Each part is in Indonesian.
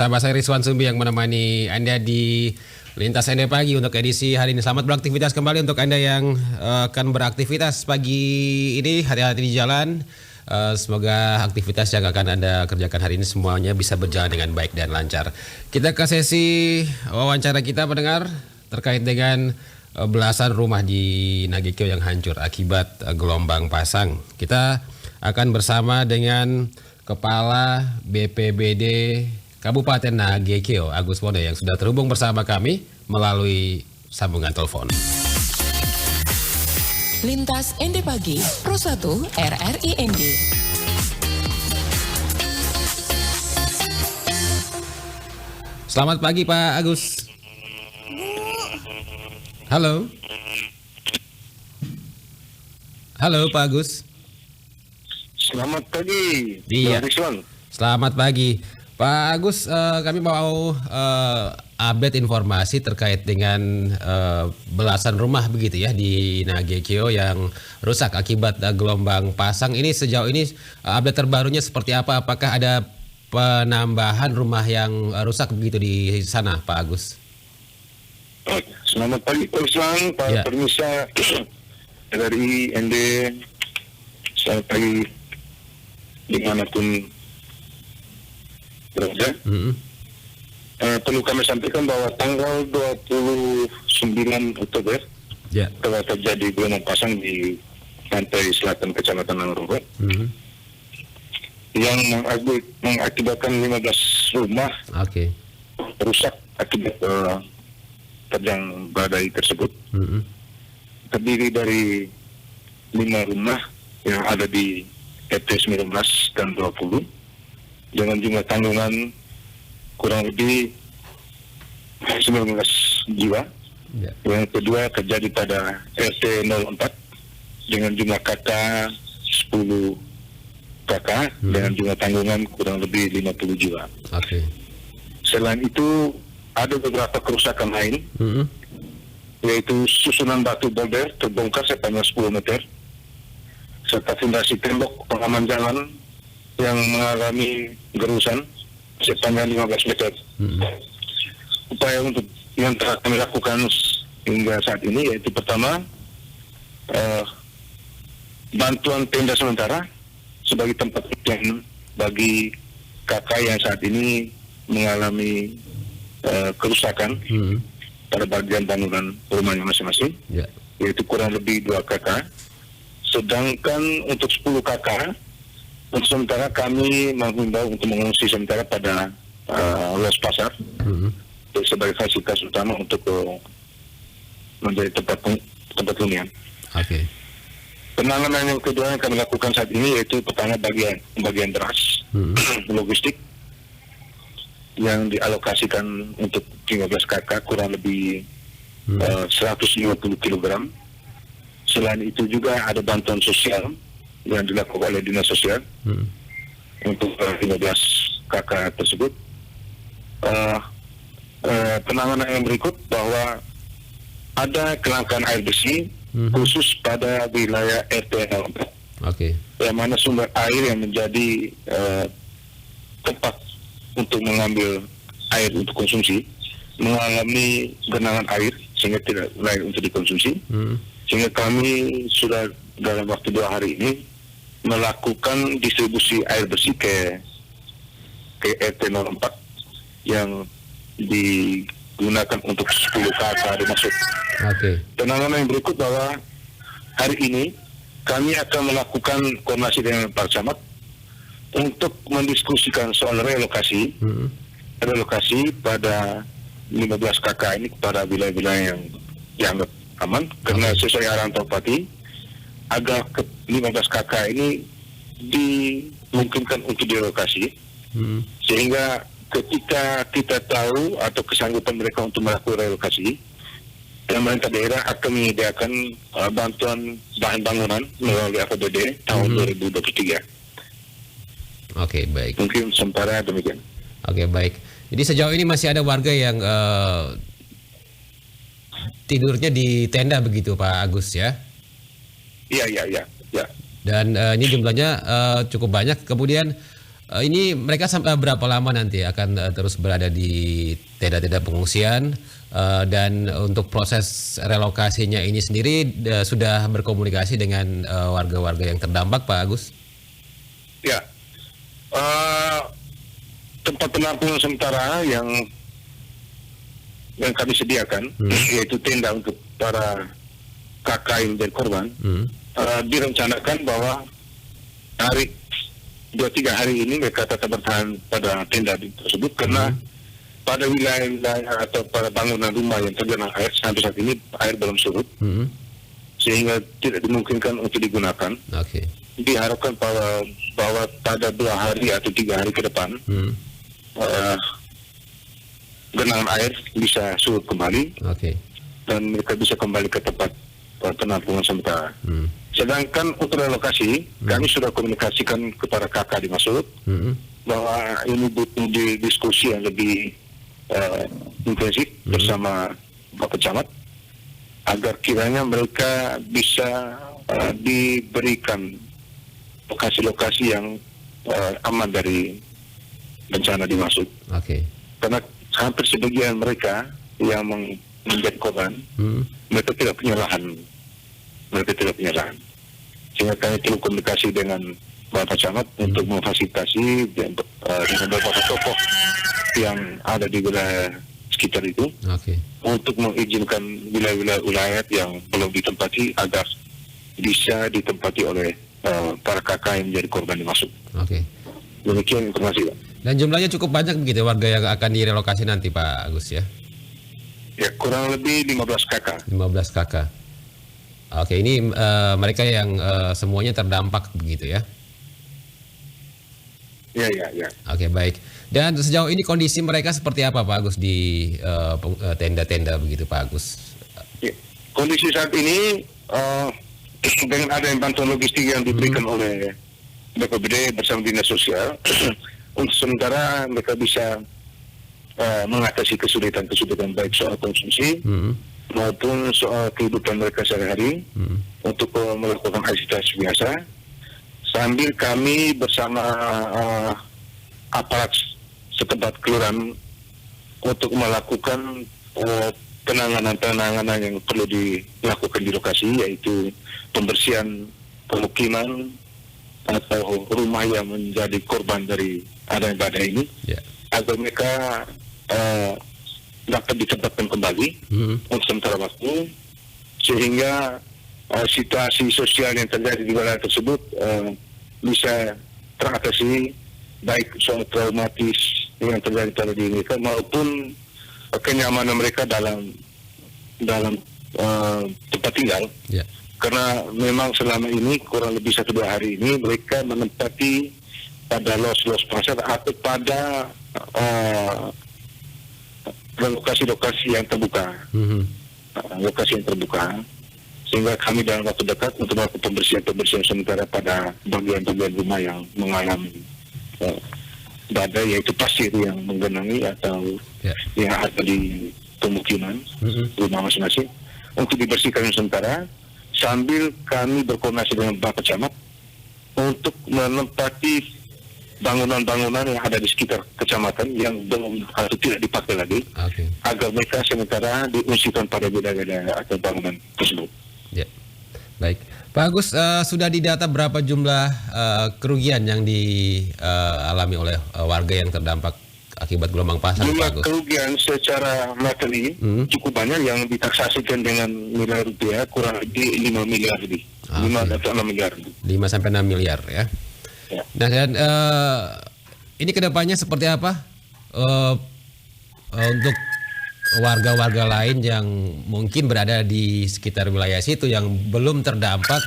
Sahabat saya Rizwan Sumbi yang menemani Anda di Lintas Anda Pagi untuk edisi hari ini. Selamat beraktivitas kembali untuk Anda yang akan beraktivitas pagi ini. Hati-hati di jalan. Semoga aktivitas yang akan Anda kerjakan hari ini semuanya bisa berjalan dengan baik dan lancar. Kita ke sesi wawancara kita pendengar terkait dengan belasan rumah di Nagekeo yang hancur akibat gelombang pasang. Kita akan bersama dengan Kepala BPBD Kabupaten Nagekeo, Agus Wone, yang sudah terhubung bersama kami melalui sambungan telepon. Lintas ND Pagi, Pro 1 RRI ND. Selamat pagi Pak Agus. Halo. Halo Pak Agus. Selamat pagi, Iya. Rizwan. Selamat pagi. Pak Agus, kami mau update informasi terkait dengan belasan rumah begitu ya di Nagekeo yang rusak akibat gelombang pasang. Ini sejauh ini update terbarunya seperti apa? Apakah ada penambahan rumah yang rusak begitu di sana, Pak Agus? Selamat pagi, Pak Rizwan, Pak Ya. Permisa dari ND. Selamat pagi dimanapun berada. Perlu kami sampaikan bahwa tanggal 29 Oktober Ya. telah terjadi gelombang pasang di pantai selatan Kecamatan Nangrogo yang mengakibatkan 15 rumah Oke. rusak akibat terjang badai tersebut. Terdiri dari 5 rumah yang ada di RT 19 dan 20 dengan jumlah tanggungan kurang lebih 19 jiwa. Ya. Yang kedua terjadi pada RT 04 dengan jumlah kakak 10 kakak dengan jumlah tanggungan kurang lebih 50 jiwa. Oke. Selain itu ada beberapa kerusakan lain, yaitu susunan batu boulder terbongkar sepanjang 10 meter, serta fondasi tembok pengaman jalan yang mengalami gerusan sepanjang 15 meter. Upaya untuk yang telah kami lakukan hingga saat ini yaitu pertama, bantuan tenda sementara sebagai tempat yang bagi kakak yang saat ini mengalami kerusakan pada bagian bangunan rumahnya masing-masing, Ya. yaitu kurang lebih 2 kakak. Sedangkan untuk 10 kakak, untuk sementara kami menghimbau untuk mengungsi sementara pada Los Pasar sebagai fasilitas utama untuk menjadi tempat hunian. Oke. Penanganan yang kedua yang kami lakukan saat ini yaitu pertama bagian beras logistik yang dialokasikan untuk 15 kakak kurang lebih 150 kg. Selain itu juga ada bantuan sosial yang dilakukan oleh Dinas Sosial untuk 15 kakak tersebut. Penanganan yang berikut bahwa ada kelangkaan air bersih khusus pada wilayah RT 04, Oke. yang mana sumber air yang menjadi tempat untuk mengambil air untuk konsumsi mengalami genangan air sehingga tidak layak untuk dikonsumsi. Sehingga kami sudah dalam waktu 2 hari ini melakukan distribusi air bersih ke RT 04 yang digunakan untuk 10 kakak dimaksud. Oke. Penanganan yang berikut bahwa hari ini kami akan melakukan koordinasi dengan Pak Camat untuk mendiskusikan soal relokasi pada 15 kakak ini kepada wilayah-wilayah yang dianggap aman, karena sesuai arahan Pak Bupati agar 15 kakak ini dimungkinkan untuk direlokasi, sehingga ketika kita tahu atau kesanggupan mereka untuk melakukan relokasi, pemerintah daerah akan menyediakan bantuan bahan bangunan melalui APBD tahun 2023. Oke, baik. Mungkin sementara demikian. Oke, baik. Jadi sejauh ini masih ada warga yang tidurnya di tenda begitu, Pak Agus ya? Iya. Dan ini jumlahnya cukup banyak. Kemudian Ini mereka sampai berapa lama nanti akan terus berada di tenda-tenda pengungsian, dan untuk proses relokasinya ini sendiri sudah berkomunikasi dengan warga-warga yang terdampak, Pak Agus? Ya, tempat penampungan sementara yang kami sediakan, yaitu tenda untuk para kakak yang menjadi korban, direncanakan bahwa 2-3 hari ini mereka tetap bertahan pada tenda tersebut karena pada wilayah atau pada bangunan rumah yang tergenang air sampai saat ini air belum surut, sehingga tidak dimungkinkan untuk digunakan. Oke. Diharapkan bahwa pada 2 hari atau 3 hari ke depan genangan air bisa surut kembali, dan mereka bisa kembali ke tempat penampungan sementara. Sedangkan untuk relokasi, kami sudah komunikasikan kepada kakak di Masud bahwa ini butuh diskusi yang lebih intensif bersama Bapak Camat agar kiranya mereka bisa diberikan lokasi-lokasi yang aman dari bencana di Masud. Karena hampir sebagian mereka yang menjadi korban, mereka tidak punya lahan. Sehingga kami perlu komunikasi dengan Bapak Camat untuk memfasilitasi dengan beberapa tokoh yang ada di wilayah sekitar itu, untuk mengizinkan wilayah yang belum ditempati agar bisa ditempati oleh para kakak yang menjadi korban dimasuk. Demikian informasi, Pak. Dan jumlahnya cukup banyak begitu warga yang akan direlokasi nanti, Pak Agus, ya? Ya, kurang lebih 15 kakak. 15 kakak. Oke, ini mereka yang semuanya terdampak begitu ya? Ya. Oke, baik. Dan sejauh ini kondisi mereka seperti apa, Pak Agus, di tenda-tenda begitu, Pak Agus? Ya, kondisi saat ini dengan adanya bantuan logistik yang diberikan oleh BPBD bersama Dinas Sosial, untuk sementara mereka bisa mengatasi kesulitan baik soal konsumsi maupun soal kehidupan mereka sehari-hari, untuk melakukan aktivitas biasa, sambil kami bersama aparat setempat kelurahan untuk melakukan penanganan yang perlu dilakukan di lokasi, yaitu pembersihan pemukiman atau rumah yang menjadi korban dari adanya badai ini, agar mereka dapat ditempatkan kembali untuk sementara waktu, sehingga situasi sosial yang terjadi di wilayah tersebut bisa teratasi, baik soal traumatis yang terjadi pada diri mereka maupun kenyamanan mereka dalam tempat tinggal. Karena memang selama ini kurang lebih 1-2 hari ini mereka menempati pada los-los pasar atau pada lokasi-lokasi yang terbuka, sehingga kami dalam waktu dekat untuk melakukan pembersihan sementara pada bagian-bagian rumah yang mengalami badai, yaitu pasir yang menggenangi atau yang ada di pemukiman rumah masing-masing, untuk dibersihkan sementara, sambil kami berkoordinasi dengan Bapak Camat untuk menempati bangunan-bangunan yang ada di sekitar kecamatan yang belum atau tidak dipakai lagi, agar mereka sementara diungsikan pada wilayah atau bangunan tersebut. Baik, Pak Agus, sudah didata berapa jumlah kerugian yang dialami oleh warga yang terdampak akibat gelombang pasang, Pak Agus? Kerugian secara materi cukup banyak, yang ditaksasikan dengan nilai rupiah kurang lebih 5 miliar lebih. 5 atau 6 miliar. 5 sampai 6 miliar ya. Nah, dan ini kedepannya seperti apa untuk warga-warga lain yang mungkin berada di sekitar wilayah situ yang belum terdampak?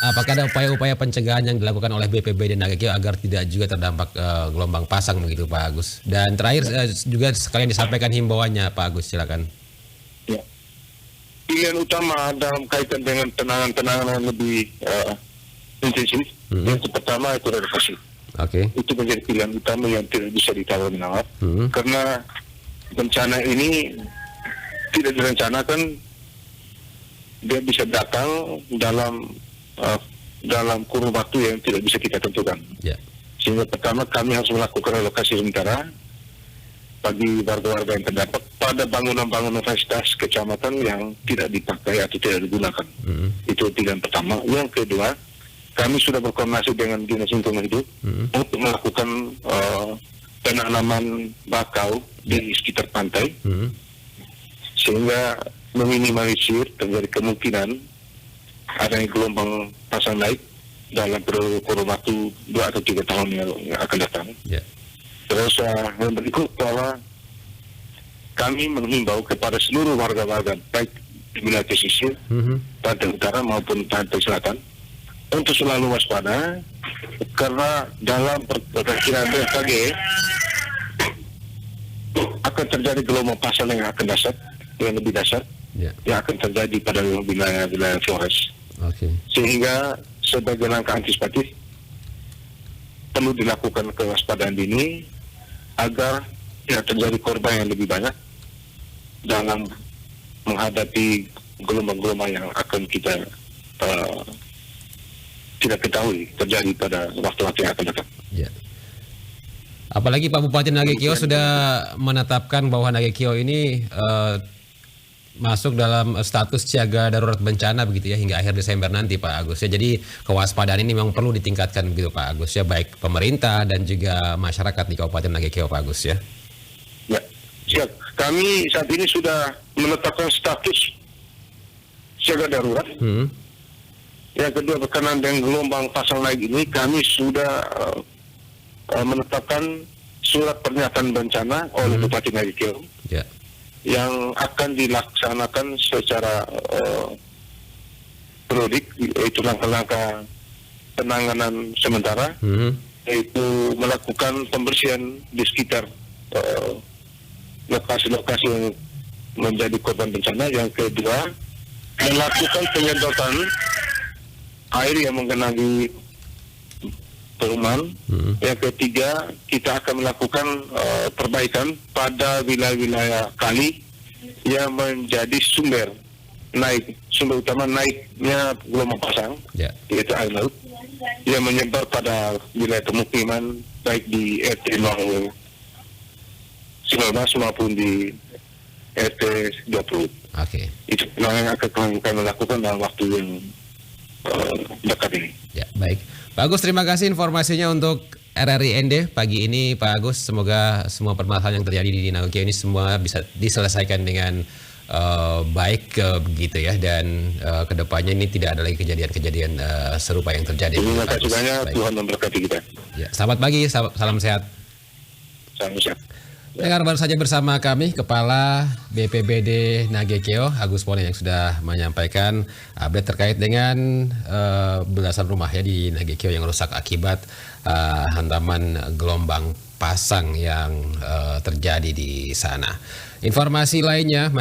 Apakah ada upaya-upaya pencegahan yang dilakukan oleh BPBD Nagakio agar tidak juga terdampak gelombang pasang begitu, Pak Agus? Dan terakhir juga sekalian disampaikan himbauannya, Pak Agus, silakan. Ya. Pilihan utama dalam kaitan dengan penanganan yang lebih intensif, yang pertama itu relokasi. Itu menjadi pilihan utama yang tidak bisa ditawar-menawar, karena bencana ini tidak direncanakan, dia bisa datang dalam kurun waktu yang tidak bisa kita tentukan. Sehingga pertama kami harus melakukan relokasi sementara bagi warga-warga yang terdampak pada bangunan-bangunan fasilitas kecamatan yang tidak dipakai atau tidak digunakan. Itu pilihan pertama. Yang kedua, kami sudah berkoordinasi dengan Dinas Lingkungan Hidup untuk melakukan penanaman bakau di sekitar pantai, sehingga meminimalisir terjadi kemungkinan adanya gelombang pasang naik dalam kurun waktu 2 atau 3 tahun yang akan datang. Terus yang berikut bahwa kami menghimbau kepada seluruh warga-warga baik di wilayah pesisir, pantai utara maupun pantai selatan untuk selalu waspada, karena dalam perkiraan BMKG akan terjadi gelombang pasang yang akan yang lebih dasar, yang akan terjadi pada wilayah Flores. Sehingga sebagai langkah antisipatif perlu dilakukan kewaspadaan dini agar tidak terjadi korban yang lebih banyak dalam menghadapi gelombang-gelombang yang akan kita tidak ketahui terjadi pada waktu-waktu yang akan datang. Apalagi Pak Bupati Nagekio sudah menetapkan bahwa Nagekio ini masuk dalam status siaga darurat bencana begitu ya hingga akhir Desember nanti Pak Agus ya. Jadi kewaspadaan ini memang perlu ditingkatkan begitu Pak Agus ya, baik pemerintah dan juga masyarakat di Kabupaten Nagekio Pak Agus ya. Ya, siap. Kami saat ini sudah menetapkan status siaga darurat. Yang kedua, berkenaan dengan gelombang pasang naik ini, kami sudah menetapkan surat pernyataan bencana oleh Bupati Nagekio yang akan dilaksanakan secara periodik, yaitu langkah-langkah penanganan sementara, yaitu melakukan pembersihan di sekitar lokasi-lokasi yang menjadi korban bencana. Yang kedua, melakukan penyedotan air yang menggenangi perumahan. Yang ketiga, kita akan melakukan perbaikan pada wilayah-wilayah kali yang menjadi sumber utama naiknya gelombang pasang, yaitu air laut yang menyebar pada wilayah pemukiman baik di RT 19 maupun di RT 20. Itu yang akan kami lakukan dalam waktu yang dekat ini. Baik. Pak Agus, terima kasih informasinya untuk RRI ND pagi ini Pak Agus. Semoga semua permasalahan yang terjadi di Nagekio ini semua bisa diselesaikan dengan baik begitu ya, dan kedepannya ini tidak ada lagi kejadian-kejadian serupa yang terjadi. Terima kasih banyak, Tuhan memberkati kita. Selamat pagi, salam sehat. Salam sehat. Dengar baru saja bersama kami Kepala BPBD Nagekio Agus Pone yang sudah menyampaikan update terkait dengan belasan rumah ya di Nagekio yang rusak akibat hantaman gelombang pasang yang terjadi di sana. Informasi lainnya